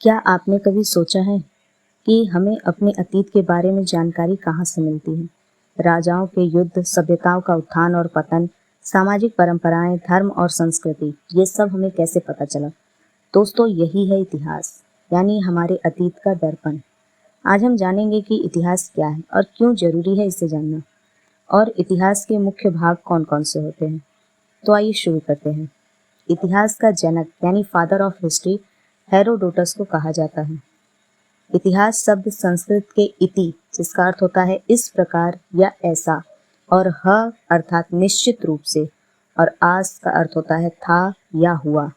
क्या आपने कभी सोचा है कि हमें अपने अतीत के बारे में जानकारी कहाँ से मिलती है? राजाओं के युद्ध, सभ्यताओं का उत्थान और पतन, सामाजिक परंपराएं, धर्म और संस्कृति, ये सब हमें कैसे पता चला? दोस्तों, यही है इतिहास, यानी हमारे अतीत का दर्पण। आज हम जानेंगे कि इतिहास क्या है और क्यों जरूरी है इसे जानना, और इतिहास के मुख्य भाग कौन कौन से होते हैं। तो आइए शुरू करते हैं। इतिहास का जनक यानी फादर ऑफ हिस्ट्री हेरोडोटस को कहा जाता है। इतिहास शब्द संस्कृत के इति, जिसका अर्थ होता है इस प्रकार या ऐसा, और ह अर्थात निश्चित रूप से, और आस का अर्थ होता है था या हुआ।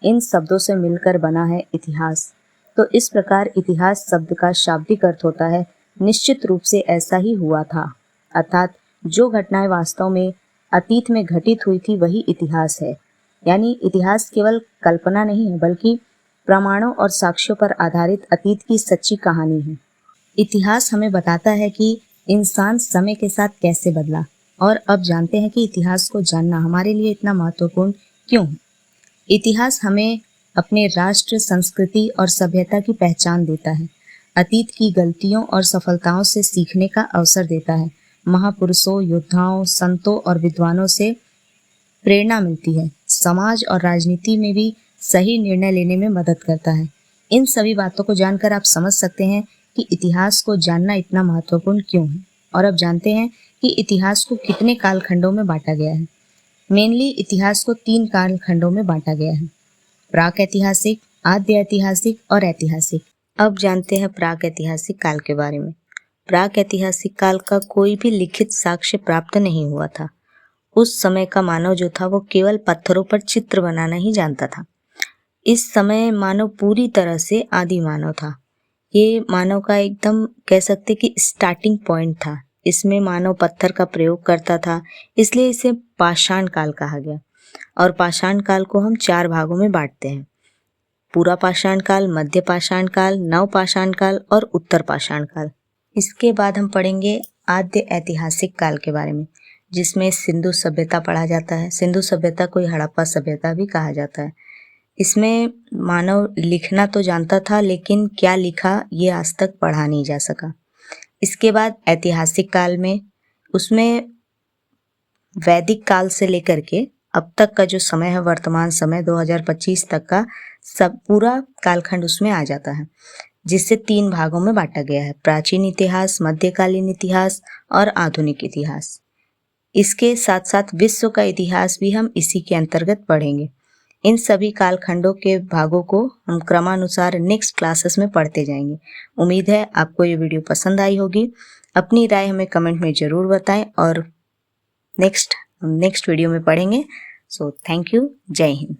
इन शब्दों से मिलकर बना है इतिहास। तो इस प्रकार इतिहास शब्द का शाब्दिक अर्थ होता है निश्चित रूप से ऐसा ही हुआ था, अर्थात जो घटनाएं वास्तव में अतीत में घटित हुई थी वही इतिहास है। यानी इतिहास केवल कल्पना नहीं है, बल्कि प्रमाणों और साक्ष्यों पर आधारित अतीत की सच्ची कहानी है। इतिहास हमें बताता है कि इंसान समय के साथ कैसे बदला, और अब जानते हैं कि इतिहास को जानना हमारे लिए इतना महत्वपूर्ण क्यों है। इतिहास हमें अपने राष्ट्र, संस्कृति और सभ्यता की पहचान देता है। अतीत की गलतियों और सफलताओं से सीखने का अवसर देता है। महापुरुषों, योद्धाओं, संतों और विद्वानों से प्रेरणा मिलती है। समाज और राजनीति में भी सही निर्णय लेने में मदद करता है। इन सभी बातों को जानकर आप समझ सकते हैं कि इतिहास को जानना इतना महत्वपूर्ण क्यों है। और अब जानते हैं कि इतिहास को कितने कालखंडों में बांटा गया है। मेनली इतिहास को 3 कालखंडों में बांटा गया है: प्राक ऐतिहासिक, आद्य ऐतिहासिक और ऐतिहासिक। अब जानते हैं प्राक ऐतिहासिक काल के बारे में। प्राक ऐतिहासिक काल का कोई भी लिखित साक्ष्य प्राप्त नहीं हुआ था। उस समय का मानव जो था वो केवल पत्थरों पर चित्र बनाना ही जानता था। इस समय मानव पूरी तरह से आदि मानव था। ये मानव का एकदम कह सकते कि स्टार्टिंग पॉइंट था। इसमें मानव पत्थर का प्रयोग करता था, इसलिए इसे पाषाण काल कहा गया। और पाषाण काल को हम 4 भागों में बांटते हैं: पूरा पाषाण काल, मध्य पाषाण काल, नव पाषाण काल और उत्तर पाषाण काल। इसके बाद हम पढ़ेंगे आद्य ऐतिहासिक काल के बारे में, जिसमें सिंधु सभ्यता पढ़ा जाता है। सिंधु सभ्यता को हड़प्पा सभ्यता भी कहा जाता है। इसमें मानव लिखना तो जानता था, लेकिन क्या लिखा ये आज तक पढ़ा नहीं जा सका। इसके बाद ऐतिहासिक काल में उसमें वैदिक काल से लेकर के अब तक का जो समय है, वर्तमान समय 2025 तक का सब पूरा कालखंड उसमें आ जाता है, जिसे 3 भागों में बांटा गया है: प्राचीन इतिहास, मध्यकालीन इतिहास और आधुनिक इतिहास। इसके साथ साथ विश्व का इतिहास भी हम इसी के अंतर्गत पढ़ेंगे। इन सभी कालखंडों के भागों को हम क्रमानुसार नेक्स्ट क्लासेस में पढ़ते जाएंगे। उम्मीद है आपको ये वीडियो पसंद आई होगी। अपनी राय हमें कमेंट में ज़रूर बताएं, और नेक्स्ट वीडियो में पढ़ेंगे। So thank you. जय हिंद।